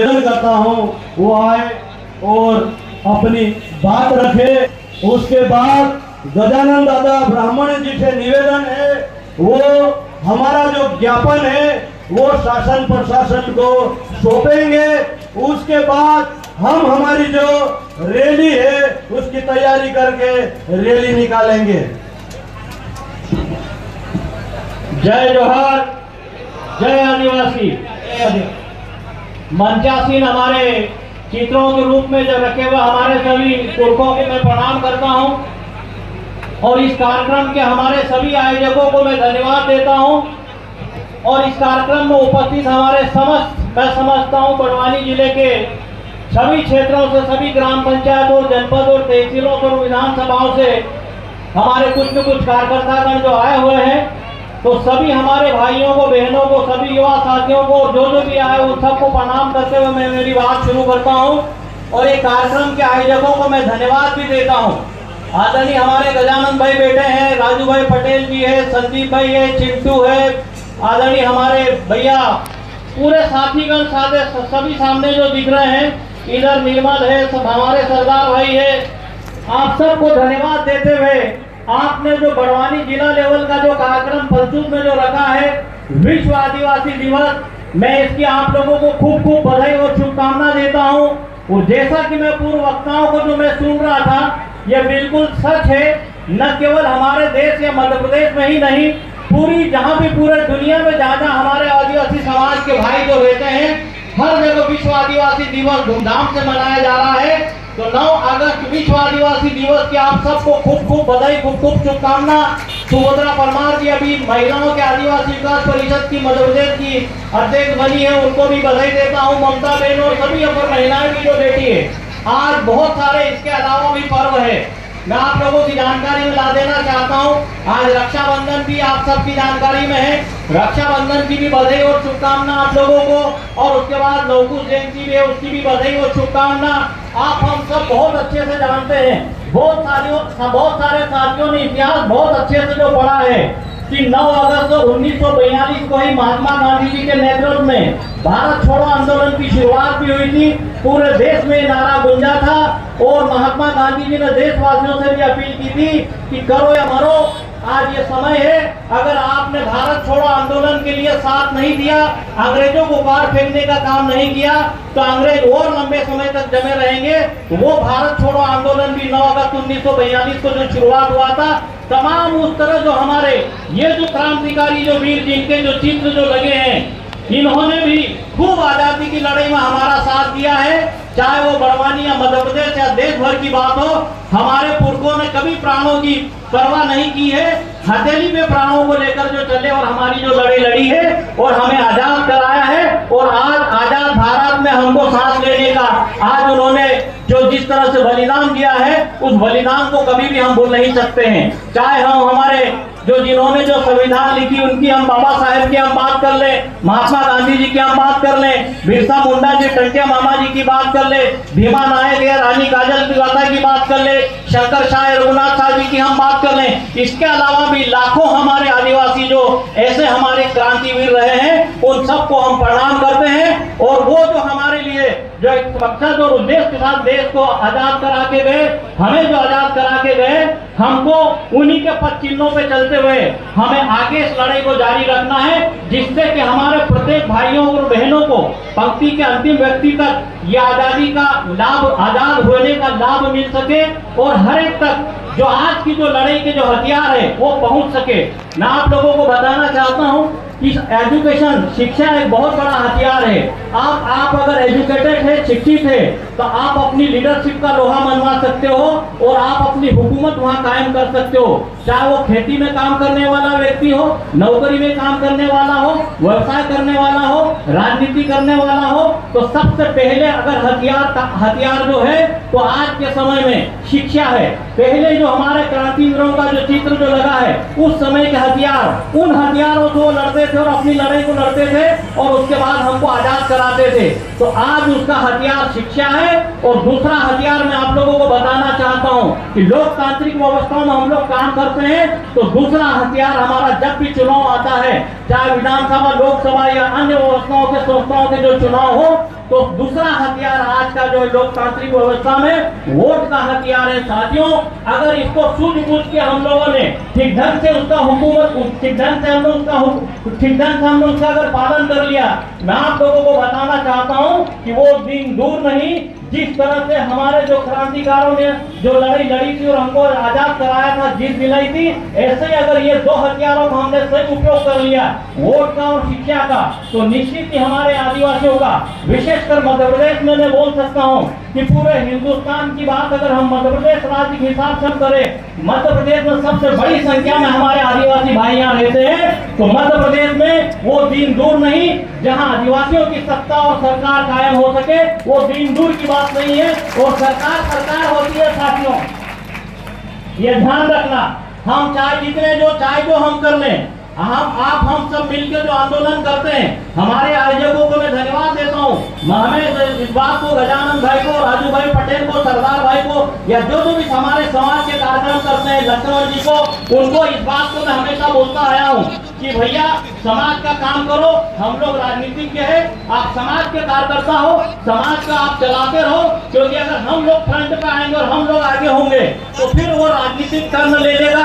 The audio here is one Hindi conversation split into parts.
निवेदन करता हूँ वो आए और अपनी बात रखे। उसके बाद गजानन दादा ब्राह्मण जी से निवेदन है, वो हमारा जो ज्ञापन है वो शासन प्रशासन को सौंपेंगे। उसके बाद हम हमारी जो रैली है उसकी तैयारी करके रैली निकालेंगे। जय जोहार, जय आदिवासी। मंचासीन हमारे चित्रों के रूप में जो रखे हुए हमारे सभी पुरखों को मैं प्रणाम करता हूं और इस कार्यक्रम के हमारे सभी आयोजकों को मैं धन्यवाद देता हूं। और इस कार्यक्रम में उपस्थित हमारे मैं समझता हूं बड़वानी जिले के सभी क्षेत्रों से, सभी ग्राम पंचायत और जनपद और तहसीलों और विधानसभाओं से हमारे कुछ न कुछ कार्यकर्तागण जो आए हुए हैं, तो सभी हमारे भाइयों को, बहनों को, सभी युवा साथियों को जो भी आए उन सबको प्रणाम करते हुए मैं मेरी बात शुरू करता हूं। और एक कार्यक्रम के आयोजकों को मैं धन्यवाद भी देता हूं। आदरणीय हमारे गजानन भाई बैठे हैं, राजू भाई पटेल जी है, संदीप भाई है, चिंटू है, आदरणीय हमारे भैया पूरे साथीगण सभी सामने जो दिख रहे हैं, इधर निर्मल है, सब हमारे सरदार भाई है। आप सबको धन्यवाद देते हुए आपने जो बड़वानी जिला लेवल का जो कार्यक्रम फलसूद में जो रखा है विश्व आदिवासी दिवस, मैं इसकी आप लोगों को खूब खूब बधाई और शुभकामना देता हूं। और जैसा कि मैं पूर्व वक्ताओं को जो मैं सुन रहा था, यह बिल्कुल सच है। न केवल हमारे देश या मध्य प्रदेश में ही नहीं, पूरी जहां भी पूरे दुनिया में जहां हमारे आदिवासी समाज के भाई जो रहते हैं, हर जगह विश्व आदिवासी दिवस धूमधाम से मनाया जा रहा है। तो 9 अगस्त विश्व आदिवासी दिवस की आप सबको खूब खूब बधाई, खूब खूब शुभकामना। सुभद्रा परमार जी अभी महिलाओं के आदिवासी विकास परिषद की मध्य प्रदेश की अध्यक्ष बनी है, उनको भी बधाई देता हूँ। ममता बहन और सभी अपर महिलाएं भी जो बैठी है। आज बहुत सारे इसके अलावा भी पर्व है, मैं आप लोगों की जानकारी में ला देना चाहता हूं। आज रक्षाबंधन भी आप सबकी जानकारी में है, रक्षाबंधन की भी बधाई और शुभकामना आप लोगों को। और उसके बाद लवकुश जयंती भी है, उसकी भी बधाई और शुभकामना। आप हम सब बहुत अच्छे से जानते हैं, बहुत सारे साथियों ने इतिहास बहुत अच्छे से जो पढ़ा है कि 9 अगस्त 1942 को ही महात्मा गांधी जी के नेतृत्व में भारत छोड़ो आंदोलन की शुरुआत भी हुई थी। पूरे देश में नारा गूंजा था और महात्मा गांधी जी ने देशवासियों से भी अपील की थी कि करो या मरो, आज ये समय है। अगर आपने भारत छोड़ो आंदोलन के लिए साथ नहीं दिया, अंग्रेजों को बाहर फेंकने का काम नहीं किया, तो अंग्रेज और लंबे समय तक जमे रहेंगे। वो भारत छोड़ो आंदोलन भी 9 अगस्त 1942 को जो शुरुआत हुआ था, तमाम उस तरह जो हमारे ये जो क्रांतिकारी जो वीर जिनके जो चित्र जो लगे हैं, इन्होंने भी खूब आजादी की लड़ाई में हमारा साथ दिया है। चाहे वो बड़वानी या मध्य प्रदेश या देश भर की बात हो, हमारे पुरखों ने कभी प्राणों की परवाह नहीं की है। हथेली पे प्राणों को लेकर जो चले और हमारी जो लड़ाई लड़ी है और हमें आजाद कराया है। और आज आजाद भारत में हमको सांस लेने का आज उन्होंने जो जिस तरह से बलिदान दिया है, उस बलिदान को कभी भी हम भूल नहीं सकते हैं। चाहे हम हमारे जिन्होंने जो संविधान लिखी उनकी हम बाबा साहेब की हम बात कर ले, महात्मा गांधी जी की हम बात कर ले, बिरसा मुंडा जी, टंटिया मामा जी की बात कर ले, भीमा नायक या रानी काजल की बात कर ले, शंकर शाह रघुनाथ शाह जी की हम बात कर ले। इसके अलावा भी लाखों हमारे आदिवासी जो ऐसे हमारे क्रांतिवीर रहे हैं, उन सबको हम प्रणाम करते हैं। और वो जो हमारे लिए जो एक मकसद और उद्देश्य के साथ देश को आजाद करा के गए, हमें जो आजाद करा के गए, हमको उन्हीं के पद चिन्हों पे चलते हुए हमें आगे इस लड़ाई को जारी रखना है, जिससे कि हमारे प्रत्येक भाइयों और बहनों को पंक्ति के अंतिम व्यक्ति तक ये आजादी का लाभ, आजाद होने का लाभ मिल सके और हर एक तक जो आज की जो लड़ाई के जो हथियार है वो पहुंच सके। मैं आप लोगों को बताना चाहता हूं कि एजुकेशन, शिक्षा एक बहुत बड़ा हथियार है। आप अगर एजुकेटेड है, शिक्षित है, तो आप अपनी लीडरशिप का लोहा मनवा सकते हो और आप अपनी हुकूमत वहां कायम कर सकते हो। चाहे वो खेती में काम करने वाला व्यक्ति हो, नौकरी में काम करने वाला हो, व्यवसाय करने वाला हो, राजनीति करने वाला हो, तो सबसे पहले अगर हथियार जो है तो आज के समय में शिक्षा है। पहले जो हमारे क्रांतिवीरों का जो चित्र जो लगा है, उस समय के हथियार, उन हथियारों से वो लड़ते थे और अपनी लड़ाई को लड़ते थे और उसके बाद हमको आजाद कराते थे। तो आज उसका हथियार शिक्षा है। और दूसरा हथियार मैं आप लोगों को बताना चाहता हूं कि लोकतांत्रिक व्यवस्थाओं में हम लोग काम करते हैं, तो दूसरा हथियार हमारा जब भी चुनाव आता है, चाहे विधानसभा, लोकसभा या अन्य व्यवस्थाओं के संस्थाओं के जो चुनाव हो, तो दूसरा हथियार आज का जो लोकतांत्रिक व्यवस्था में वोट का हथियार है। साथियों, अगर इसको सूझबूझ के हम लोगों ने ठीक ढंग से उसका हुकूमत ठीक ढंग से हमने उसका अगर पालन कर लिया, मैं आप लोगों को बताना चाहता हूं कि वो दिन दूर नहीं जिस तरह से हमारे जो क्रांतिकारों ने जो लड़ाई लड़ी थी और हमको आजाद कराया था, जीत दिलाई थी, ऐसे ही अगर ये दो हथियारों का हमने सही उपयोग कर लिया, वोट का और शिक्षा का, तो निश्चित ही हमारे आदिवासियों का, विशेषकर मध्य प्रदेश में मैं बोल सकता हूँ कि पूरे हिंदुस्तान की बात अगर हम मध्य प्रदेश राज्य के हिसाब से करें, मध्य प्रदेश में सबसे बड़ी संख्या में हमारे आदिवासी भाई यहाँ रहते हैं। तो मध्य प्रदेश में वो दिन दूर नहीं जहाँ आदिवासियों की सत्ता और सरकार कायम हो सके, वो दिन दूर की बात नहीं है। और सरकार होती है साथियों, ये ध्यान रखना। हम चाहे जो हम कर लें, हम सब मिलकर जो आंदोलन करते हैं, हमारे आयोजकों को मैं धन्यवाद देता हूँ। हमें इस बात को गजानन भाई को, राजू भाई पटेल को, सरदार भाई को, या जो भी हमारे समाज के कार्यक्रम करते हैं, लक्ष्मण जी को, उनको इस बात को मैं हमेशा बोलता आया हूँ कि भैया समाज का काम करो। हम लोग राजनीतिज्ञ है, आप समाज के कार्यकर्ता हो, समाज का आप चलाते रहो, क्योंकि अगर हम लोग फ्रंट पे आएंगे और हम लोग आगे होंगे तो फिर वो राजनीतिक टर्न ले लेगा।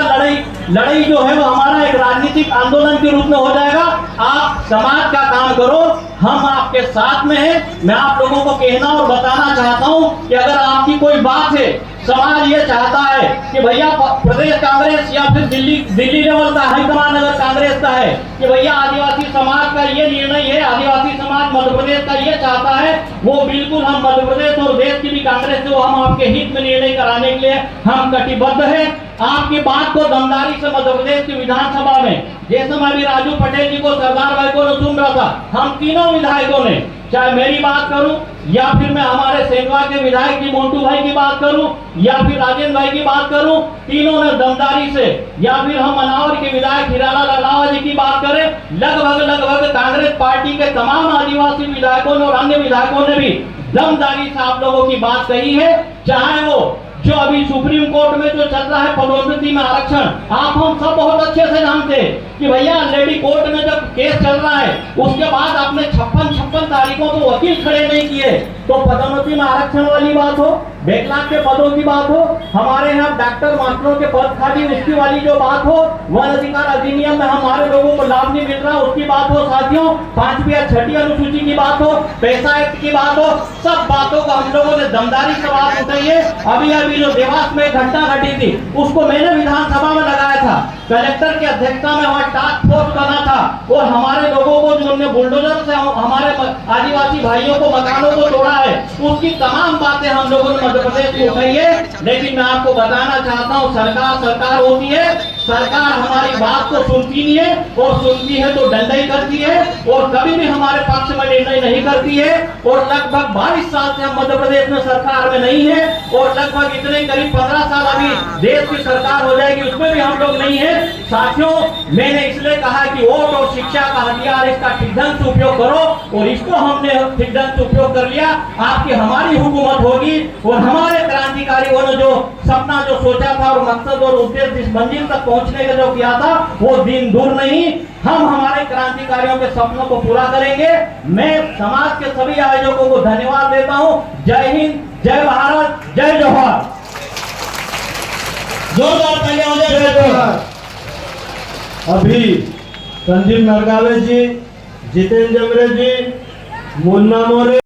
लड़ाई जो है वो हमारा एक राजनीतिक आंदोलन के रूप में हो जाएगा। आप समाज का काम करो, हम आपके साथ में हैं। मैं आप लोगों को कहना और बताना चाहता हूं कि अगर आपकी कोई बात है, समाज ये चाहता है कि भैया प्रदेश कांग्रेस या फिर दिल्ली लेवल का हाईकमान अगर कांग्रेस का है कि भैया आदिवासी समाज का ये निर्णय है, आदिवासी समाज मध्य प्रदेश का ये चाहता है, वो बिल्कुल हम मध्य प्रदेश और देश की भी कांग्रेस से हम आपके हित में निर्णय कराने के लिए हम कटिबद्ध है। आपकी बात को दमदारी से मध्य प्रदेश की विधानसभा में, जैसे मैं भी राजू पटेल जी को, सरदार भाई को सुन रहा था, हम तीनों विधायकों ने, चाहे मेरी बात करूं या फिर मैं हमारे सेंधवा के विधायक जी मोन्टू भाई की बात करूं या फिर राजेंद्र भाई की बात करूं, तीनों ने दमदारी से, या फिर हम अनावर के विधायक हिरालाल रंधावा जी की बात करें, लगभग कांग्रेस पार्टी के तमाम आदिवासी विधायकों ने और अन्य विधायकों ने भी दमदारी से आप लोगों की बात कही है। चाहे वो जो अभी सुप्रीम कोर्ट में जो चल रहा है पदोन्नति में आरक्षण, आप हम सब बहुत अच्छे से जानते हैं कि भैया ऑलरेडी कोर्ट में जब केस चल रहा है, उसके बाद आपने 56 तारीखों को वकील खड़े नहीं किए, तो पदोन्नति में आरक्षण वाली बात हो, बैकलॉग के पदों की बात हो, हमारे यहाँ डॉक्टर मास्टरों के पद खाली उसकी वाली जो बात हो, वन अधिकार अधिनियम में हमारे लोगों को लाभ नहीं मिल रहा उसकी बात हो, साथियों 5वीं या 6वीं अनुसूची की बात हो, पैसा एक्ट की बात हो, सब बातों को हम लोगों ने दमदारी से बात उठाई है। अभी जो देवास में घटना घटी थी, उसको मैंने विधानसभा में लगाया था, कलेक्टर की अध्यक्षता में वहाँ टास्क फोर्स करना था, और हमारे लोगों को जो उन्होंने बुलडोजर से हमारे आदिवासी भाइयों को मकानों को तोड़ा है, उसकी तमाम बातें हम लोगों ने मध्य प्रदेश में उठाई है। लेकिन मैं आपको बताना चाहता हूँ, सरकार होती है, सरकार हमारी बात को सुनती नहीं है, और सुनती है तो डंडा ही करती है, और कभी भी हमारे पक्ष में निर्णय नहीं करती है। और लगभग 22 साल से हम मध्य प्रदेश में सरकार में नहीं है, और लगभग इतने करीब 15 साल अभी देश की सरकार हो जाएगी, उसमें भी हम लोग नहीं है। साथियों, मैंने इसलिए कहा कि वोट और शिक्षा का हथियार, इसका ठीक ढंग से उपयोग करो, और इसको हमने ठीक ढंग से उपयोग कर लिया, आपकी हमारी हुकूमत होगी, और हमारे क्रांतिकारियों ने जो सपना जो सोचा था और मकसद और उद्देश्य इस मंजिल तक पहुंचने का जो किया था, वो दिन दूर नहीं। हम हमारे क्रांतिकारियों के सपनों को पूरा करेंगे। मैं समाज के सभी आयोजकों को धन्यवाद देता हूं। जय हिंद, जय भारत, जय जोहार। जोरदार पहले हो जाए जय जोहार। अभी संजीव नरगावे जी, जितेंद्र जमरे जी, मुन्ना मोरे